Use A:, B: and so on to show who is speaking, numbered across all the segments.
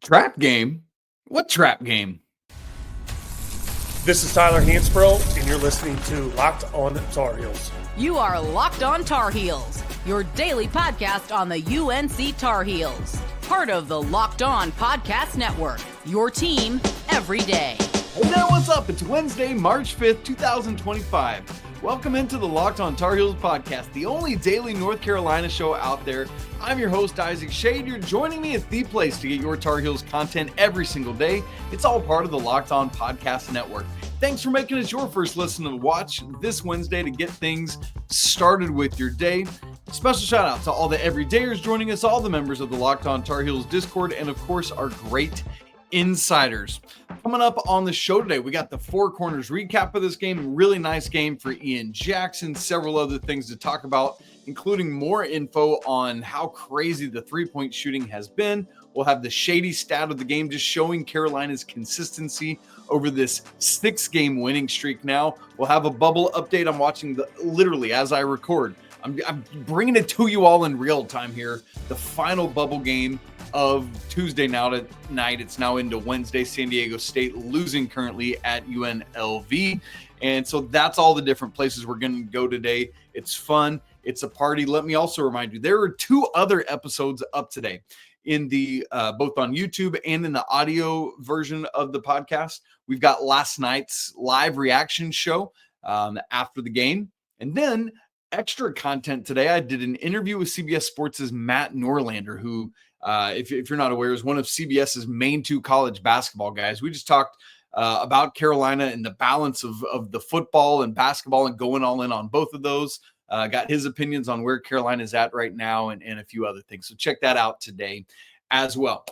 A: Trap game? What trap game?
B: This is Tyler Hansbrough, and you're listening to Locked On Tar Heels.
C: You are Locked On Tar Heels, your daily podcast on the UNC Tar Heels. Part of the Locked On Podcast Network, your team every day.
A: Hey there, what's up? It's Wednesday, March 5th, 2025. Welcome into the Locked On Tar Heels podcast, the only daily North Carolina show out there. I'm your host, Isaac Shade. You're joining me at the place to get your Tar Heels content every single day. It's all part of the Locked On Podcast Network. Thanks for making us your first listen and watch this Wednesday to get things started with your day. Special shout out to all the everydayers joining us, all the members of the Locked On Tar Heels Discord, and of course, our great insiders. Coming up on the show today, we got the Four Corners recap of this game. Really nice game for Ian Jackson. Several other things to talk about, including more info on how crazy the three-point shooting has been. We'll have the shady stat of the game, just showing Carolina's consistency over this 6-game winning streak now. We'll have a bubble update. I'm watching literally as I record. I'm bringing it to you all in real time here. The final bubble game of Tuesday night. It's now into Wednesday. San Diego State losing currently at UNLV. And so that's all the different places we're going to go today. It's fun. It's a party. Let me also remind you, there are 2 other episodes up today in the both on YouTube and in the audio version of the podcast. We've got last night's live reaction show after the game. And then extra content today. I did an interview with CBS Sports' Matt Norlander, who if you're not aware, is one of CBS's main 2 college basketball guys. We just talked about Carolina and the balance of the football and basketball and going all in on both of those. Got his opinions on where Carolina is at right now and a few other things. So check that out today as well.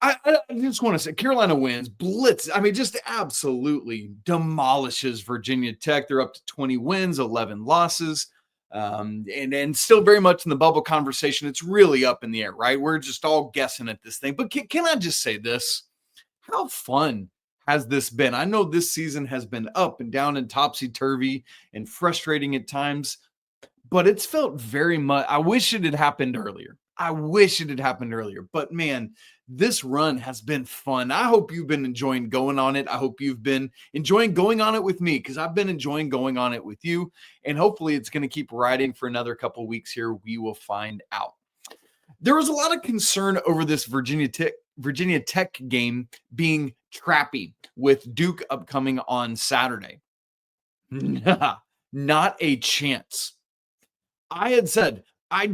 A: I just want to say Carolina wins, blitz. I mean, just absolutely demolishes Virginia Tech. They're up to 20 wins, 11 losses. And still very much in the bubble conversation. It's really up in the air, right? We're just all guessing at this thing. But can I just say this? How fun has this been? I know this season has been up and down and topsy-turvy and frustrating at times, but it's felt very much. I wish it had happened earlier. But man, this run has been fun. I hope you've been enjoying going on it. I hope you've been enjoying going on it with me, because I've been enjoying going on it with you. And hopefully it's going to keep riding for another couple of weeks here. We will find out. There was a lot of concern over this Virginia Tech game being trappy with Duke upcoming on Saturday. Not a chance. I had said, I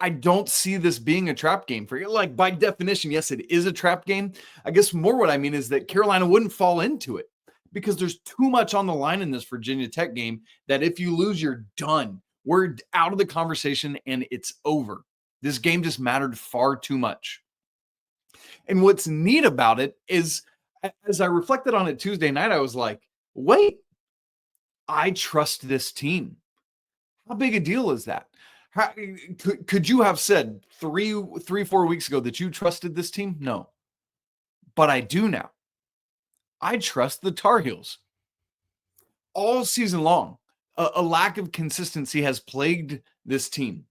A: don't see this being a trap game for you. Like, by definition, yes, it is a trap game. I guess more what I mean is that Carolina wouldn't fall into it because there's too much on the line in this Virginia Tech game that if you lose, you're done. We're out of the conversation and it's over. This game just mattered far too much. And what's neat about it is, as I reflected on it Tuesday night, I was like, wait, I trust this team. How big a deal is that? Could you have said 4 weeks ago that you trusted this team? No. But I do now. I trust the Tar Heels. All season long, a lack of consistency has plagued this team,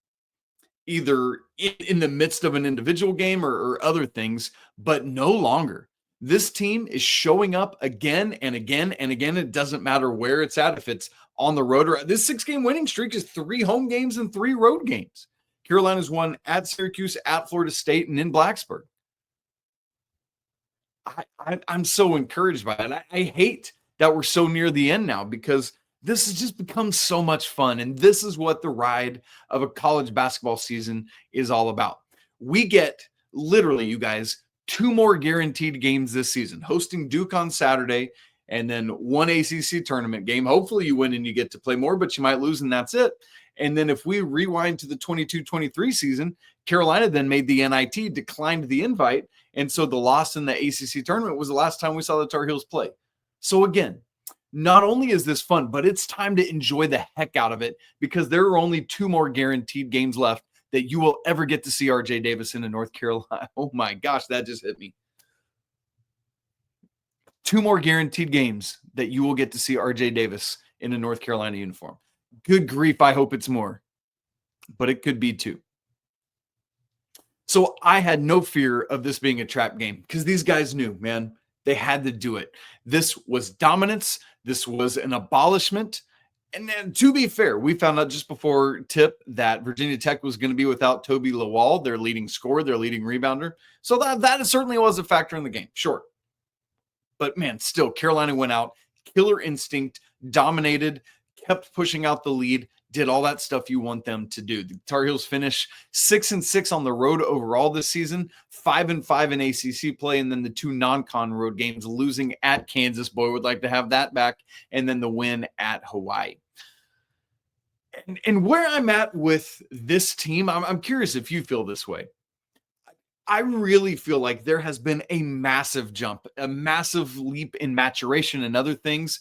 A: either in the midst of an individual game or other things, but no longer. This team is showing up again and again and again. It doesn't matter where it's at, if it's on the road or this 6-game winning streak is 3 home games and 3 road games. Carolina's won at Syracuse, at Florida State, and in Blacksburg. I'm so encouraged by it. I hate that we're so near the end now, because this has just become so much fun. And this is what the ride of a college basketball season is all about. We get literally, you guys, 2 more guaranteed games this season, hosting Duke on Saturday, and then 1 ACC tournament game. Hopefully you win and you get to play more, but you might lose and that's it. And then if we rewind to the 22-23 season, Carolina then made the NIT, declined the invite. And so the loss in the ACC tournament was the last time we saw the Tar Heels play. So again, not only is this fun, but it's time to enjoy the heck out of it, because there are only 2 more guaranteed games left that you will ever get to see RJ Davis in North Carolina. Oh my gosh, that just hit me. 2 more guaranteed games that you will get to see RJ Davis in a North Carolina uniform. Good grief, I hope it's more, but it could be 2. So I had no fear of this being a trap game because these guys knew, man, they had to do it. This was dominance. This was an abolishment. And then, to be fair, we found out just before tip that Virginia Tech was going to be without Toby Lawal, their leading scorer, their leading rebounder. So that certainly was a factor in the game, sure. But man, still, Carolina went out, killer instinct, dominated, kept pushing out the lead, did all that stuff you want them to do. The Tar Heels finish 6-6 on the road overall this season, 5-5 in ACC play, and then the 2 non-con road games, losing at Kansas. Boy, would like to have that back, and then the win at Hawaii. And where I'm at with this team, I'm curious if you feel this way. I really feel like there has been a massive jump, a massive leap in maturation and other things.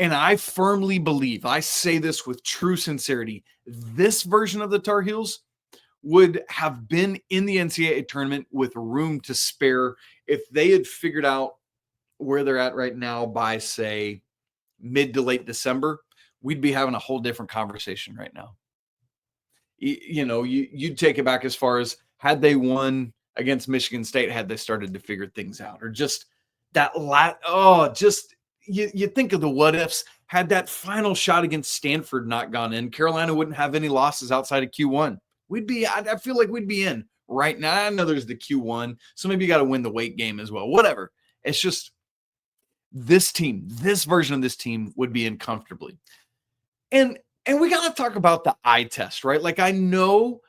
A: And I firmly believe, I say this with true sincerity, this version of the Tar Heels would have been in the NCAA tournament with room to spare if they had figured out where they're at right now by, say, mid to late December. We'd be having a whole different conversation right now. You'd take it back as far as had they won against Michigan State, had they started to figure things out, or just that you think of the what ifs. Had that final shot against Stanford not gone in, Carolina wouldn't have any losses outside of Q1. I feel like we'd be in right now. I know there's the Q1, so maybe you got to win the weight game as well. Whatever. It's just this team, this version of this team would be in comfortably. And we got to talk about the eye test, right? Like, I know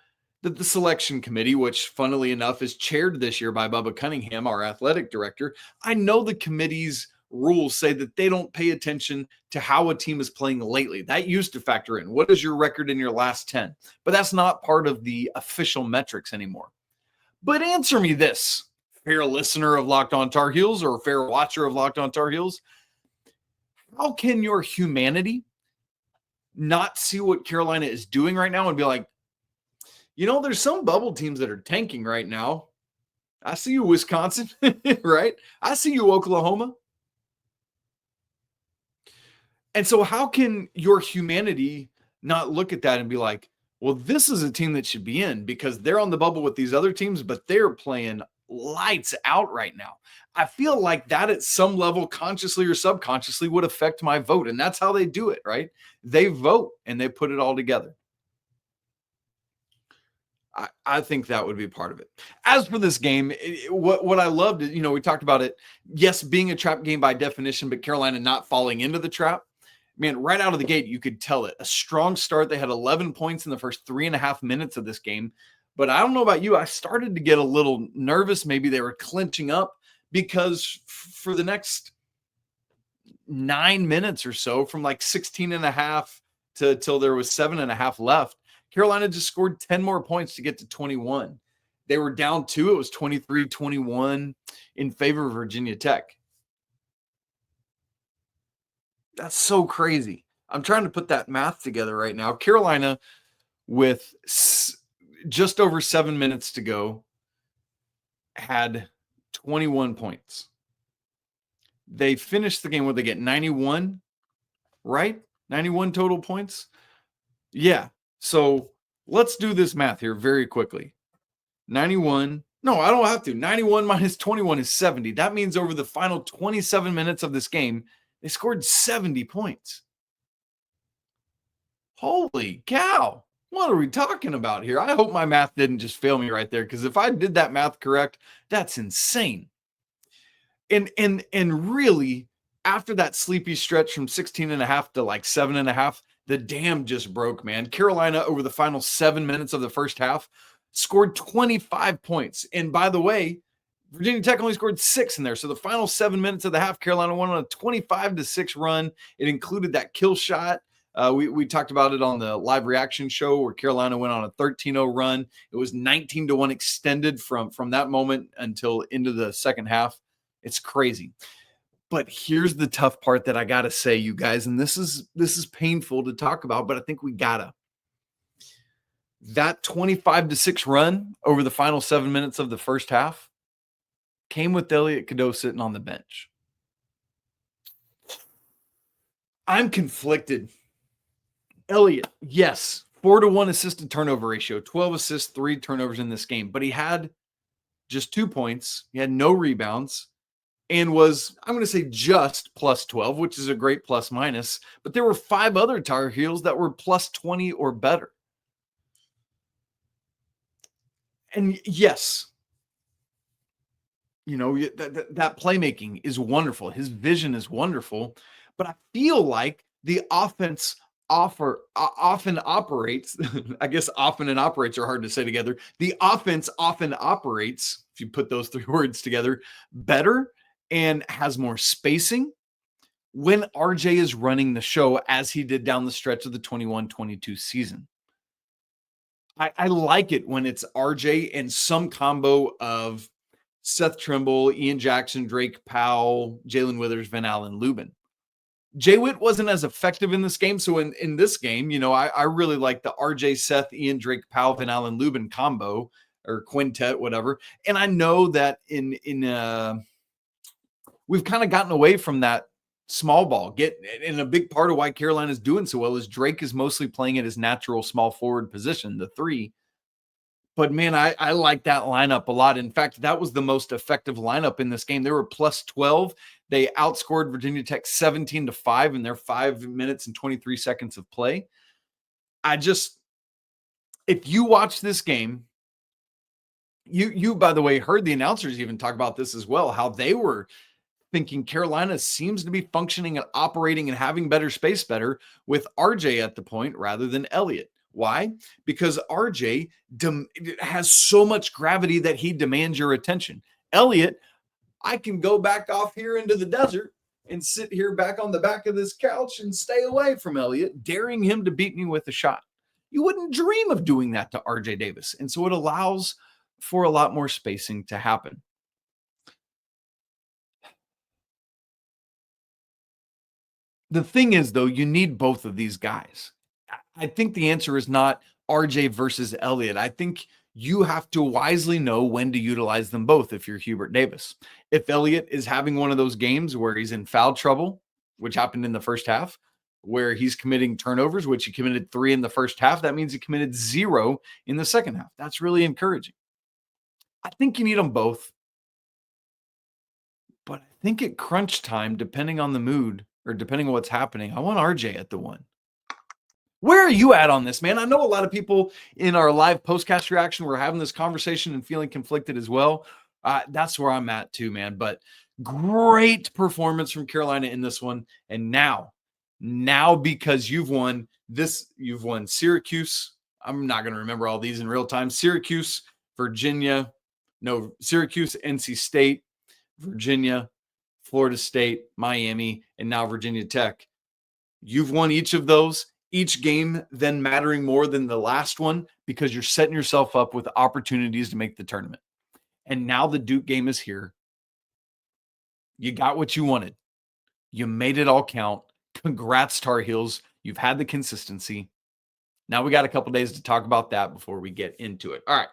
A: that the selection committee, which funnily enough is chaired this year by Bubba Cunningham, our athletic director, I know the committee's rules say that they don't pay attention to how a team is playing lately. That used to factor in. What is your record in your last 10? But that's not part of the official metrics anymore. But answer me this, fair listener of Locked On Tar Heels or fair watcher of Locked On Tar Heels. How can your humanity not see what Carolina is doing right now and be like, there's some bubble teams that are tanking right now. I see you, Wisconsin, right? I see you, Oklahoma. And so how can your humanity not look at that and be like, well, this is a team that should be in because they're on the bubble with these other teams, but they're playing lights out right now. I feel like that at some level, consciously or subconsciously, would affect my vote. And that's how they do it, right? They vote and they put it all together. I think that would be part of it. As for this game, what I loved, we talked about it, yes, being a trap game by definition, but Carolina not falling into the trap. Man, right out of the gate, you could tell it. A strong start. They had 11 points in the first 3.5 minutes of this game. But I don't know about you. I started to get a little nervous. Maybe they were clinching up because for the next 9 minutes or so, from like 16.5 to till there was 7.5 left, Carolina just scored 10 more points to get to 21. They were down 2. It was 23-21 in favor of Virginia Tech. That's so crazy. I'm trying to put that math together right now. Carolina, with just over 7 minutes to go, had 21 points. They finished the game where they get 91, right? 91 total points. Yeah. So let's do this math here very quickly. 91. No, I don't have to. 91 minus 21 is 70. That means over the final 27 minutes of this game, they scored 70 points. Holy cow. What are we talking about here? I hope my math didn't just fail me right there, because if I did that math correct, that's insane. And really, after that sleepy stretch from 16.5 to like 7.5, the dam just broke, man. Carolina, over the final 7 minutes of the first half, scored 25 points. And by the way, Virginia Tech only scored 6 in there. So the final 7 minutes of the half, Carolina went on a 25-6 run. It included that kill shot. We talked about it on the live reaction show where Carolina went on a 13-0 run. It was 19-1 extended from that moment until into the second half. It's crazy. But here's the tough part that I got to say, you guys, and this is painful to talk about, but I think we gotta. That 25-6 run over the final 7 minutes of the first half came with Elliot Cadeau sitting on the bench. I'm conflicted. Elliot, yes, 4-to-1 assist to turnover ratio, 12 assists, 3 turnovers in this game. But he had just 2 points. He had no rebounds and was, I'm going to say, just plus 12, which is a great plus minus. But there were 5 other Tar Heels that were plus 20 or better. And yes, that playmaking is wonderful. His vision is wonderful. But I feel like the offense often operates, I guess often and operates are hard to say together. The offense often operates, if you put those 3 words together, better and has more spacing when RJ is running the show, as he did down the stretch of the 21-22 season. I like it when it's RJ and some combo of Seth Trimble, Ian Jackson, Drake Powell, Jalen Withers, Ven-Allen, Lubin. Jay-Witt wasn't as effective in this game. So in this game, I really like the RJ, Seth, Ian, Drake, Powell, Ven-Allen, Lubin combo or quintet, whatever. And I know that we've kind of gotten away from that small ball. And a big part of why Carolina is doing so well is Drake is mostly playing at his natural small forward position, the 3. But man, I like that lineup a lot. In fact, that was the most effective lineup in this game. They were plus 12. They outscored Virginia Tech 17-5 in their 5 minutes and 23 seconds of play. If you watch this game, you by the way, heard the announcers even talk about this as well, how they were thinking Carolina seems to be functioning and operating and having better space better with RJ at the point rather than Elliot. Why? Because RJ has so much gravity that he demands your attention. Elliot, I can go back off here into the desert and sit here back on the back of this couch and stay away from Elliot, daring him to beat me with a shot. You wouldn't dream of doing that to RJ Davis. And so it allows for a lot more spacing to happen. The thing is, though, you need both of these guys. I think the answer is not RJ versus Elliot. I think you have to wisely know when to utilize them both if you're Hubert Davis. If Elliot is having one of those games where he's in foul trouble, which happened in the first half, where he's committing turnovers, which he committed 3 in the first half, that means he committed 0 in the second half. That's really encouraging. I think you need them both. But I think at crunch time, depending on the mood or depending on what's happening, I want RJ at the 1. Where are you at on this, man? I know a lot of people in our live postcast reaction were having this conversation and feeling conflicted as well. That's where I'm at too, man. But great performance from Carolina in this one. And now because you've won Syracuse. I'm not going to remember all these in real time. Syracuse, NC State, Virginia, Florida State, Miami, and now Virginia Tech. You've won each of those. Each game then mattering more than the last one because you're setting yourself up with opportunities to make the tournament. And now the Duke game is here. You got what you wanted. You made it all count. Congrats, Tar Heels. You've had the consistency. Now we got a couple days to talk about that before we get into it. All right.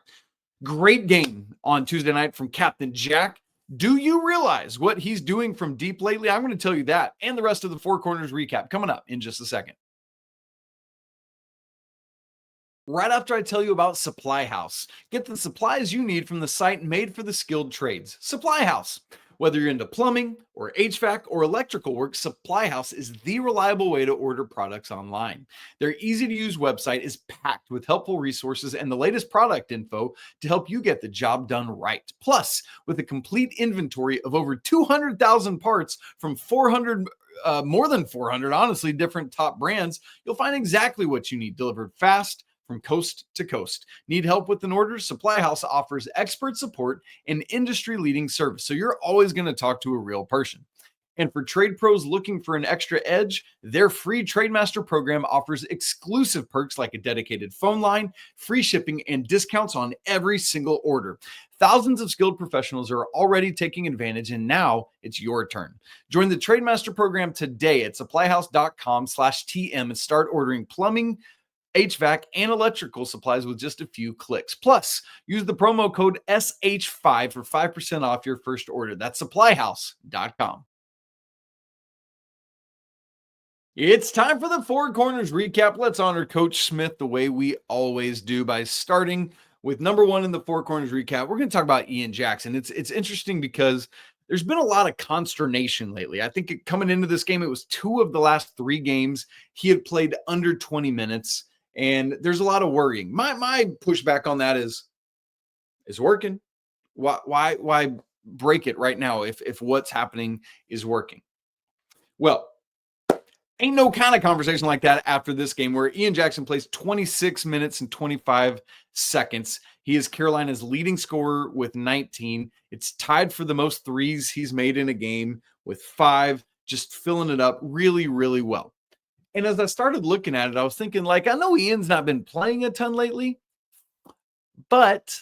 A: Great game on Tuesday night from Captain Jack. Do you realize what he's doing from deep lately? I'm going to tell you that and the rest of the Four Corners recap coming up in just a second. Right after I tell you about Supply House. Get the supplies you need from the site made for the skilled trades. Supply House. Whether you're into plumbing or HVAC or electrical work, Supply House is the reliable way to order products online. Their easy-to-use website is packed with helpful resources and the latest product info to help you get the job done right. Plus, with a complete inventory of over 200,000 parts from more than 400, honestly, different top brands, you'll find exactly what you need delivered fast, from coast to coast. Need help with an order? Supply House offers expert support and industry-leading service, so you're always going to talk to a real person. And for trade pros looking for an extra edge, their free Trademaster program offers exclusive perks like a dedicated phone line, free shipping, and discounts on every single order. Thousands of skilled professionals are already taking advantage, and now it's your turn. Join the Trademaster program today at supplyhouse.com/TM and start ordering plumbing, HVAC, and electrical supplies with just a few clicks. Plus, use the promo code SH5 for 5% off your first order. That's supplyhouse.com. It's time for the Four Corners recap. Let's honor Coach Smith the way we always do by starting with number one in the Four Corners recap. We're going to talk about Ian Jackson. It's interesting because there's been a lot of consternation lately. I think coming into this game, it was 2 of the last 3 games he had played under 20 minutes, and there's a lot of worrying. My pushback on that is working. Why break it right now if what's happening is working? Well, ain't no kind of conversation like that after this game where Ian Jackson plays 26 minutes and 25 seconds. He is Carolina's leading scorer with 19. It's tied for the most threes he's made in a game with 5, just filling it up really, really well. And as I started looking at it, I was thinking, I know Ian's not been playing a ton lately, but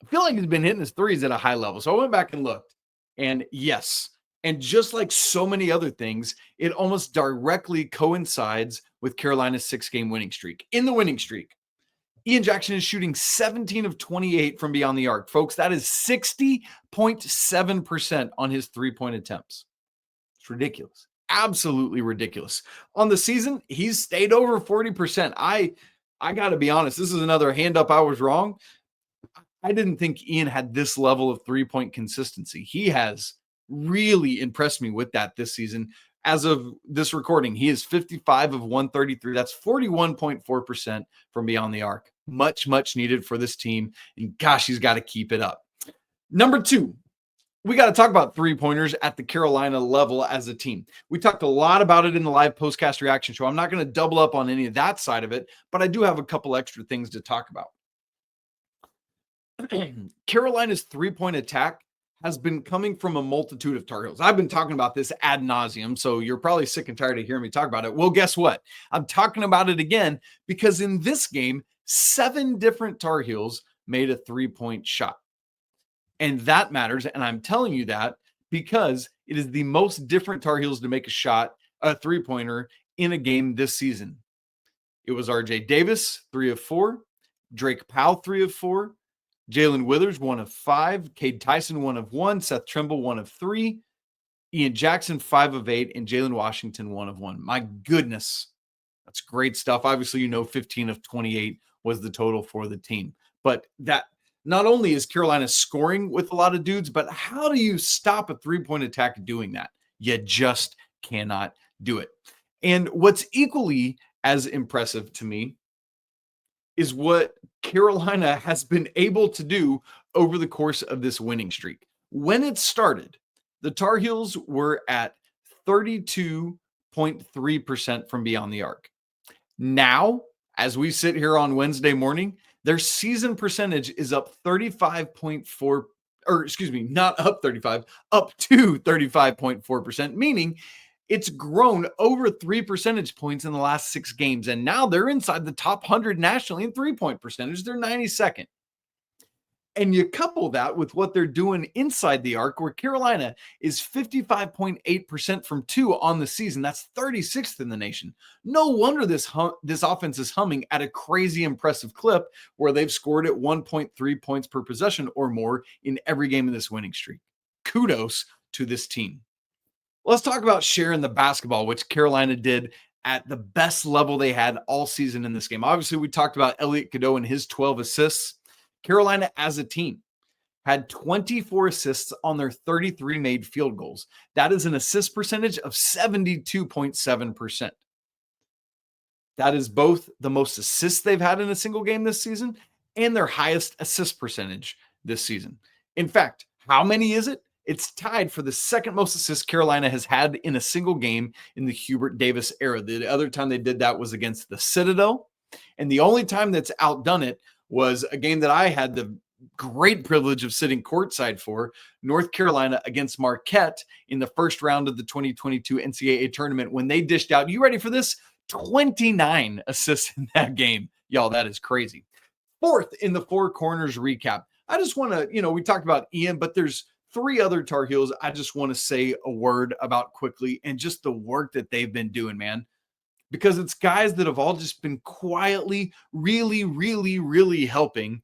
A: I feel like he's been hitting his threes at a high level. So I went back and looked, and yes, and just like so many other things, it almost directly coincides with Carolina's 6-game winning streak. In the winning streak, Ian Jackson is shooting 17 of 28 from beyond the arc. Folks, that is 60.7% on his three-point attempts. It's ridiculous. Absolutely ridiculous. On the season, he's stayed over 40%. I got to be honest, this is another hand up I was wrong. I didn't think Ian had this level of three-point consistency. He has really impressed me with that this season. As of this recording, he is 55 of 133. That's 41.4% from beyond the arc. Much, much needed for this team. And gosh, he's got to keep it up. Number 2, we got to talk about three-pointers at the Carolina level as a team. We talked a lot about it in the live postcast reaction show. I'm not going to double up on any of that side of it, but I do have a couple extra things to talk about. Carolina's three-point attack has been coming from a multitude of Tar Heels. I've been talking about this ad nauseum, so you're probably sick and tired of hearing me talk about it. Well, guess what? I'm talking about it again because in this game, 7 different Tar Heels made a three-point shot. And that matters, and I'm telling you that because it is the most different Tar Heels to make a three-pointer in a game this season. It was RJ Davis, 3 of 4, Drake Powell, 3 of 4, Jalen Withers, 1 of 5, Cade Tyson, 1 of 1, Seth Trimble, 1 of 3, Ian Jackson, 5 of 8, and Jalen Washington, 1 of 1. My goodness, that's great stuff. Obviously, 15 of 28 was the total for the team. But that not only is Carolina scoring with a lot of dudes, but how do you stop a three-point attack doing that? You just cannot do it. And what's equally as impressive to me is what Carolina has been able to do over the course of this winning streak. When it started, the Tar Heels were at 32.3% from beyond the arc. Now, as we sit here on Wednesday morning, their season percentage is up 35.4, or excuse me, not up 35, up to 35.4%, meaning it's grown over 3 percentage points in the last 6 games, and now they're inside the top 100 nationally in three-point percentage. They're 92nd. And you couple that with what they're doing inside the arc, where Carolina is 55.8% from 2 on the season. That's 36th in the nation. No wonder this offense is humming at a crazy impressive clip where they've scored at 1.3 points per possession or more in every game of this winning streak. Kudos to this team. Let's talk about sharing the basketball, which Carolina did at the best level they had all season in this game. Obviously, we talked about Elliot Cadeau and his 12 assists. Carolina as a team had 24 assists on their 33 made field goals. That is an assist percentage of 72.7%. That is both the most assists they've had in a single game this season and their highest assist percentage this season. In fact, how many is it? It's tied for the second most assists Carolina has had in a single game in the Hubert Davis era. The other time they did that was against the Citadel. And the only time that's outdone it was a game that I had the great privilege of sitting courtside for, North Carolina against Marquette in the first round of the 2022 NCAA tournament, when they dished out, you ready for this? 29 assists in that game. Y'all, that is crazy. 4th in the Four Corners recap. I just want to, we talked about Ian, but there's 3 other Tar Heels I just want to say a word about quickly, and just the work that they've been doing, man. Because it's guys that have all just been quietly really, really, really helping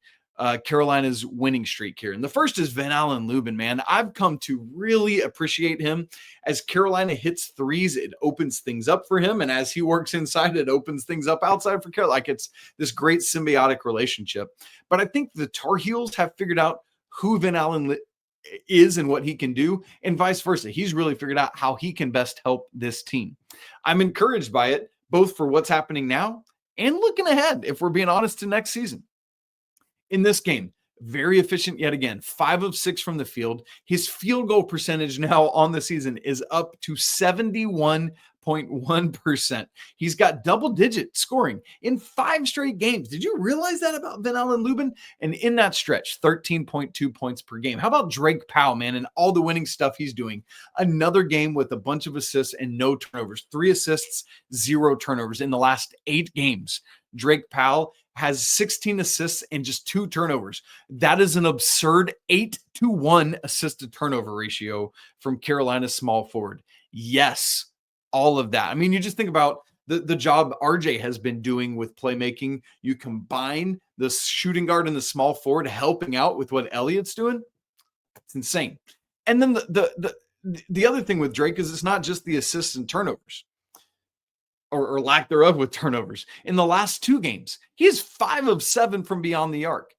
A: Carolina's winning streak here. And the first is Ven-Allen Lubin, man. I've come to really appreciate him. As Carolina hits threes, it opens things up for him. And as he works inside, it opens things up outside for Carolina. Like, it's this great symbiotic relationship. But I think the Tar Heels have figured out who Ven-Allen is and what he can do, and vice versa. He's really figured out how he can best help this team. I'm encouraged by it, both for what's happening now and looking ahead, if we're being honest, to next season. In this game, very efficient yet again, 5 of 6 from the field. His field goal percentage now on the season is up to 71.1%. He's got double-digit scoring in 5 straight games. Did you realize that about Ven-Allen Lubin? And in that stretch, 13.2 points per game. How about Drake Powell, man, and all the winning stuff he's doing? Another game with a bunch of assists and no turnovers. 3 assists, 0 turnovers in the last 8 games. Drake Powell has 16 assists and just 2 turnovers. That is an absurd 8-to-1 assist to turnover ratio from Carolina's small forward. Yes, all of that. I mean, you just think about the job RJ has been doing with playmaking. You combine the shooting guard and the small forward helping out with what Elliot's doing. It's insane. And then the other thing with Drake is it's not just the assists and turnovers. Or lack thereof with turnovers. In the last 2 games, he is 5 of 7 from beyond the arc.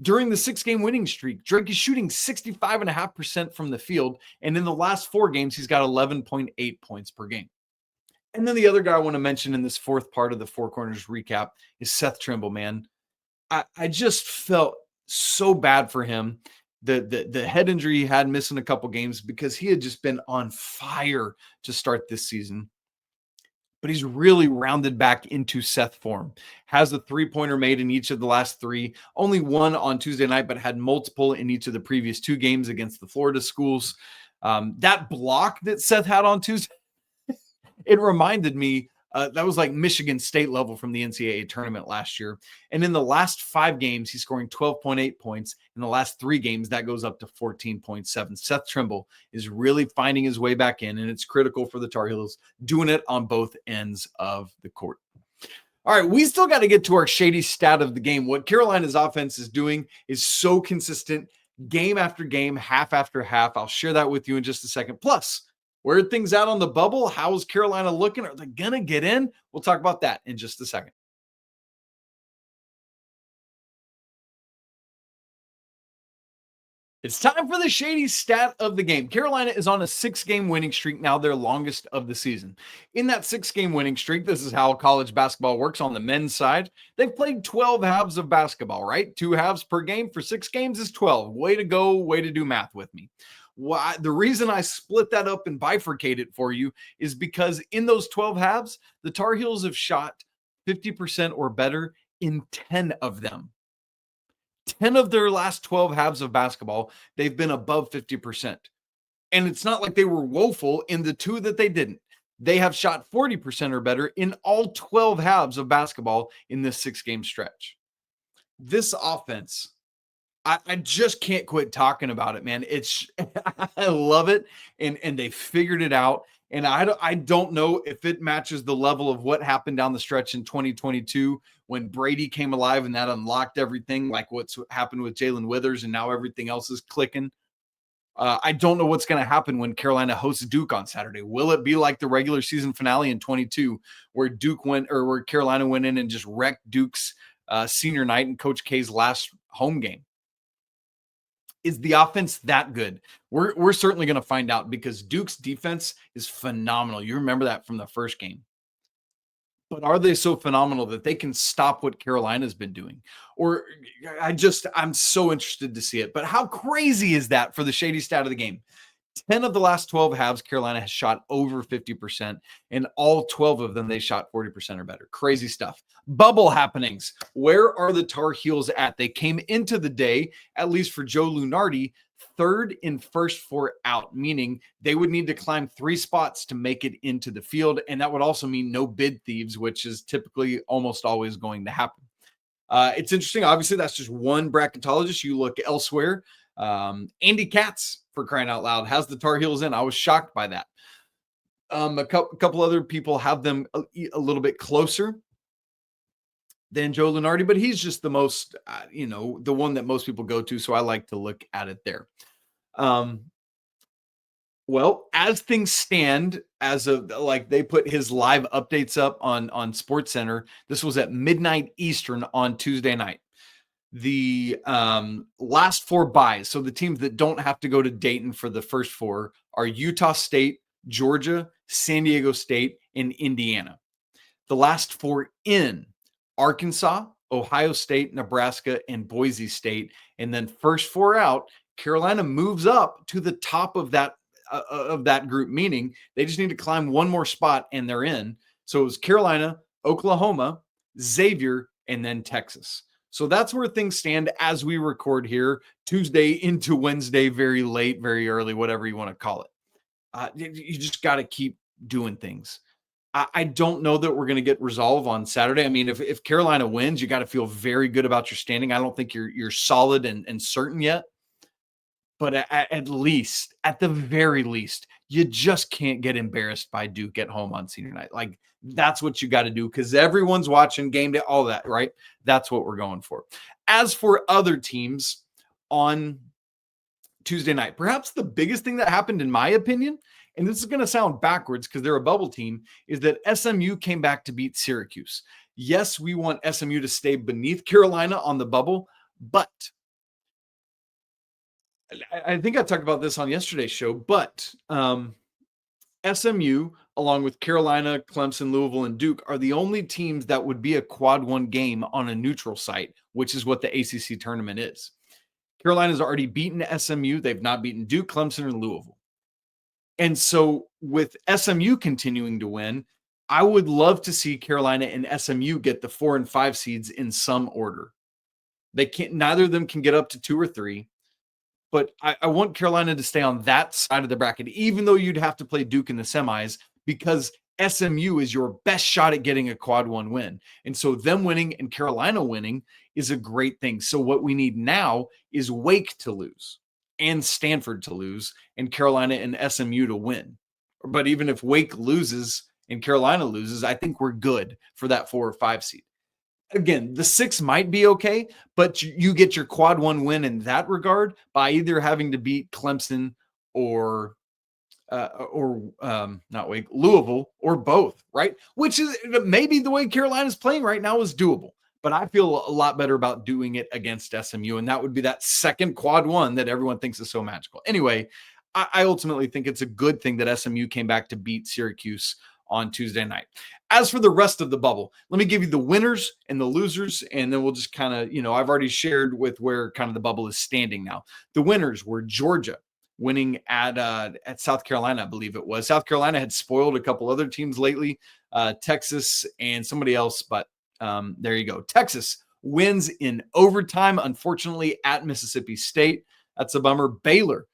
A: During the 6-game winning streak, Drake is shooting 65.5% from the field, and in the last 4 games, he's got 11.8 points per game. And then the other guy I want to mention in this fourth part of the Four Corners recap is Seth Trimble, man. I just felt so bad for him. The head injury he had, missing a couple games, because he had just been on fire to start this season. But he's really rounded back into Seth form. Has a 3-pointer made in each of the last 3. Only 1 on Tuesday night, but had multiple in each of the previous 2 games against the Florida schools. That block that Seth had on Tuesday, it reminded me, that was like Michigan State level from the NCAA tournament last year. And in the last 5 games, he's scoring 12.8 points. In the last 3 games, that goes up to 14.7. Seth Trimble is really finding his way back in, and it's critical for the Tar Heels, doing it on both ends of the court. All right, we still got to get to our shady stat of the game. What Carolina's offense is doing is so consistent, game after game, half after half. I'll share that with you in just a second. Plus, where are things out on the bubble? How is Carolina looking? Are they going to get in? We'll talk about that in just a second. It's time for the shady stat of the game. Carolina is on a 6-game winning streak now, their longest of the season. In that 6-game winning streak, this is how college basketball works on the men's side. They've played 12 halves of basketball, right? 2 halves per game for 6 games is 12. Way to go. Way to do math with me. Why? The reason I split that up and bifurcate it for you is because in those 12 halves, the Tar Heels have shot 50% or better in 10 of them. 10 of their last 12 halves of basketball, they've been above 50%. And it's not like they were woeful in the 2 that they didn't. They have shot 40% or better in all 12 halves of basketball in this 6-game stretch. This offense, I just can't quit talking about it, man. It's I love it, and they figured it out. And I don't know if it matches the level of what happened down the stretch in 2022 when Brady came alive and that unlocked everything, like what's happened with Jalen Withers, and now everything else is clicking. I don't know what's going to happen when Carolina hosts Duke on Saturday. Will it be like the regular season finale in 22, where where Carolina went in and just wrecked Duke's senior night and Coach K's last home game? Is the offense that good? We're certainly going to find out, because Duke's defense is phenomenal. You remember that from the first game. But are they so phenomenal that they can stop what Carolina's been doing? Or I'm so interested to see it. But how crazy is that for the shady stat of the game? 10 of the last 12 halves, Carolina has shot over 50%, and all 12 of them, they shot 40% or better. Crazy stuff. Bubble happenings. Where are the Tar Heels at? They came into the day, at least for Joe Lunardi, 3rd in first 4 out, meaning they would need to climb 3 spots to make it into the field, and that would also mean no bid thieves, which is typically almost always going to happen. It's interesting. Obviously, that's just one bracketologist. You look elsewhere. Andy Katz, for crying out loud, has the Tar Heels in. I was shocked by that. A couple other people have them a little bit closer. than Joe Lunardi, but he's just the most, the one that most people go to. So I like to look at it there. Well, as things stand, as of like they put his live updates up on SportsCenter. This was at midnight Eastern on Tuesday night. The last 4 buys, so the teams that don't have to go to Dayton for the first 4 are Utah State, Georgia, San Diego State, and Indiana. The last 4 in Arkansas, Ohio State, Nebraska, and Boise State. And then first 4 out, Carolina moves up to the top of that group, meaning they just need to climb one more spot and they're in. So it was Carolina, Oklahoma, Xavier, and then Texas. So that's where things stand as we record here, Tuesday into Wednesday, very late, very early, whatever you want to call it. You just got to keep doing things. I don't know that we're going to get resolve on Saturday. I mean, if Carolina wins, you got to feel very good about your standing. I don't think you're solid and certain yet. But at the very least, you just can't get embarrassed by Duke at home on senior night. Like, that's what you got to do because everyone's watching game day, all that, right? That's what we're going for. As for other teams on Tuesday night, perhaps the biggest thing that happened, in my opinion, and this is going to sound backwards because they're a bubble team, is that SMU came back to beat Syracuse. Yes, we want SMU to stay beneath Carolina on the bubble, but I think I talked about this on yesterday's show, but SMU, along with Carolina, Clemson, Louisville, and Duke, are the only teams that would be a quad 1 game on a neutral site, which is what the ACC tournament is. Carolina's already beaten SMU. They've not beaten Duke, Clemson, or Louisville. And so with SMU continuing to win, I would love to see Carolina and SMU get the 4 and 5 seeds in some order. Neither of them can get up to 2 or 3. But I want Carolina to stay on that side of the bracket, even though you'd have to play Duke in the semis, because SMU is your best shot at getting a quad 1 win. And so them winning and Carolina winning is a great thing. So what we need now is Wake to lose and Stanford to lose and Carolina and SMU to win. But even if Wake loses and Carolina loses, I think we're good for that 4 or 5 seed. Again, the 6 might be okay, but you get your quad 1 win in that regard by either having to beat Clemson or not Wake, Louisville, or both, right? Which is maybe the way Carolina's playing right now is doable, but I feel a lot better about doing it against SMU, and that would be that second quad 1 that everyone thinks is so magical. Anyway, I ultimately think it's a good thing that SMU came back to beat Syracuse on Tuesday night. As for the rest of the bubble, let me give you the winners and the losers, and then we'll just kind of, I've already shared with where kind of the bubble is standing now. The winners were Georgia winning at South Carolina, I believe it was. South Carolina had spoiled a couple other teams lately, Texas and somebody else, but there you go. Texas wins in overtime, unfortunately, at Mississippi State. That's a bummer. Baylor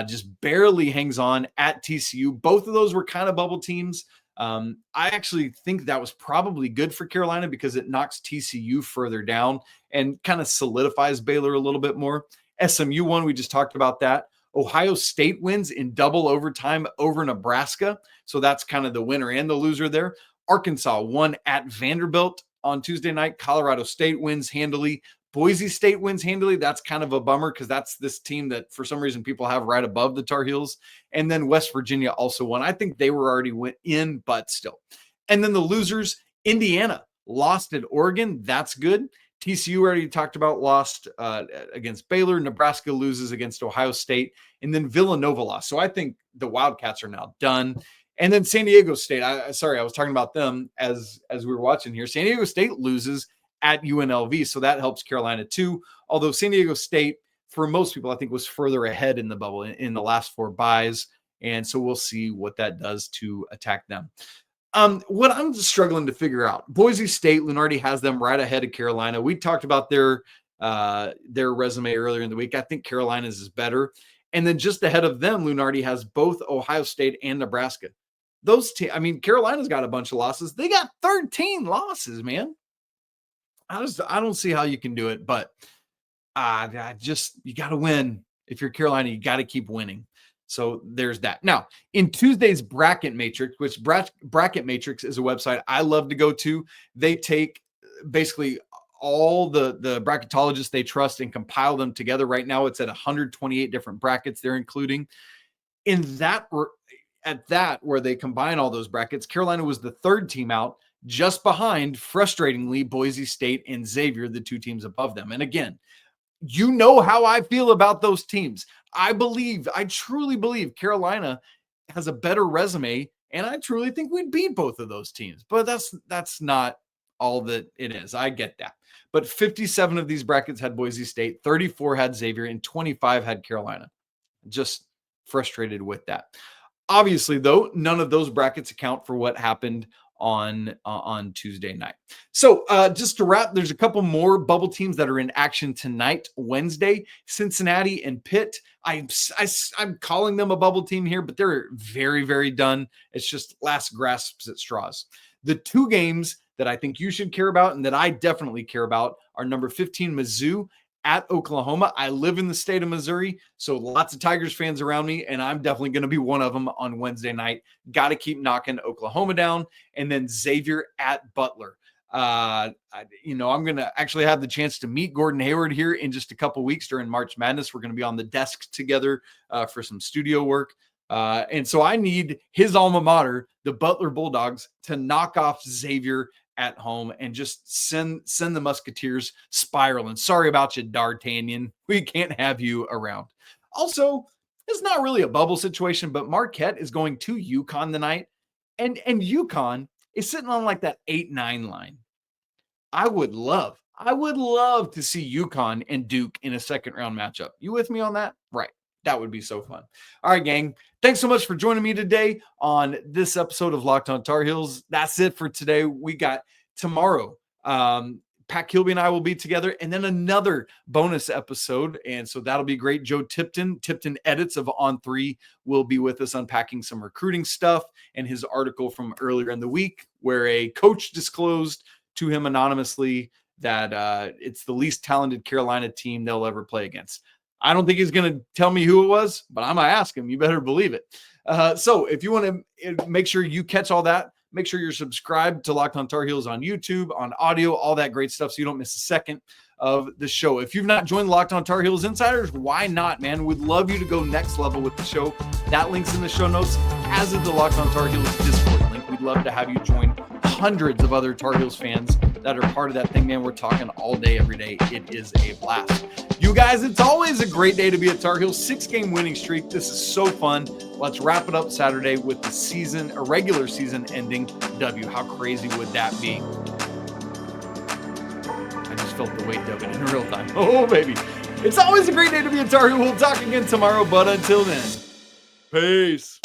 A: just barely hangs on at TCU. Both of those were kind of bubble teams. I actually think that was probably good for Carolina because it knocks TCU further down and kind of solidifies Baylor a little bit more. SMU won. We just talked about that. Ohio State wins in double overtime over Nebraska. So that's kind of the winner and the loser there. Arkansas won at Vanderbilt on Tuesday night. Colorado State wins handily. Boise State wins handily. That's kind of a bummer because that's this team that for some reason people have right above the Tar Heels. And then West Virginia also won. I think they were already in, but still. And then the losers, Indiana lost at Oregon. That's good. TCU already talked about lost against Baylor. Nebraska loses against Ohio State. And then Villanova lost. So I think the Wildcats are now done. And then San Diego State. I was talking about them as we were watching here. San Diego State loses at UNLV. So that helps Carolina too. Although San Diego State, for most people, I think was further ahead in the bubble in the last 4 buys. And so we'll see what that does to attack them. What I'm struggling to figure out, Boise State, Lunardi has them right ahead of Carolina. We talked about their resume earlier in the week. I think Carolina's is better. And then just ahead of them, Lunardi has both Ohio State and Nebraska. Carolina's got a bunch of losses. They got 13 losses, man. I don't see how you can do it, but you got to win. If you're Carolina, you got to keep winning. So there's that. Now, in Tuesday's Bracket Matrix, which Bracket Matrix is a website I love to go to, they take basically all the bracketologists they trust and compile them together. Right now, it's at 128 different brackets they're including. At that, where they combine all those brackets, Carolina was the third team out, just behind, frustratingly, Boise State and Xavier, the two teams above them. And again, you know how I feel about those teams. I truly believe Carolina has a better resume, and I truly think we'd beat both of those teams. But that's not all that it is. I get that. But 57 of these brackets had Boise State, 34 had Xavier, and 25 had Carolina. Just frustrated with that. Obviously, though, none of those brackets account for what happened on Tuesday night. So just to wrap, there's a couple more bubble teams that are in action tonight, Wednesday. Cincinnati and Pitt. I'm calling them a bubble team here, but they're very, very done. It's just last grasps at straws. The two games that I think you should care about and that I definitely care about are number 15, Mizzou at Oklahoma. I live in the state of Missouri, so lots of Tigers fans around me, and I'm definitely going to be one of them on Wednesday night. Got to keep knocking Oklahoma down. And then Xavier at Butler. I'm going to actually have the chance to meet Gordon Hayward here in just a couple weeks during March Madness. We're going to be on the desk together for some studio work. And so I need his alma mater, the Butler Bulldogs, to knock off Xavier at home and just send the Musketeers spiraling. Sorry about you, D'Artagnan. We can't have you around. Also, it's not really a bubble situation, but Marquette is going to UConn tonight, and UConn is sitting on like that 8-9 line. I would love to see UConn and Duke in a second round matchup. You with me on that? Right. That would be so fun. All right, gang. Thanks so much for joining me today on this episode of Locked on Tar Heels. That's it for today. We got tomorrow. Pat Kilby and I will be together, and then another bonus episode. And so that'll be great. Joe Tipton Edits of On 3 will be with us unpacking some recruiting stuff and his article from earlier in the week where a coach disclosed to him anonymously that it's the least talented Carolina team they'll ever play against. I don't think he's going to tell me who it was, but I'm going to ask him. You better believe it. So if you want to make sure you catch all that, make sure you're subscribed to Locked on Tar Heels on YouTube, on audio, all that great stuff so you don't miss a second of the show. If you've not joined Locked on Tar Heels Insiders, why not, man? We'd love you to go next level with the show. That link's in the show notes, as is the Locked on Tar Heels Discord link. We'd love to have you join hundreds of other Tar Heels fans that are part of that thing, man. We're talking all day, every day. It is a blast. You guys, it's always a great day to be a Tar Heels. 6-game winning streak. This is so fun. Let's wrap it up Saturday with a regular season ending W. How crazy would that be? I just felt the weight of it in real time. Oh, baby. It's always a great day to be a Tar Heel. We'll talk again tomorrow, but until then, peace.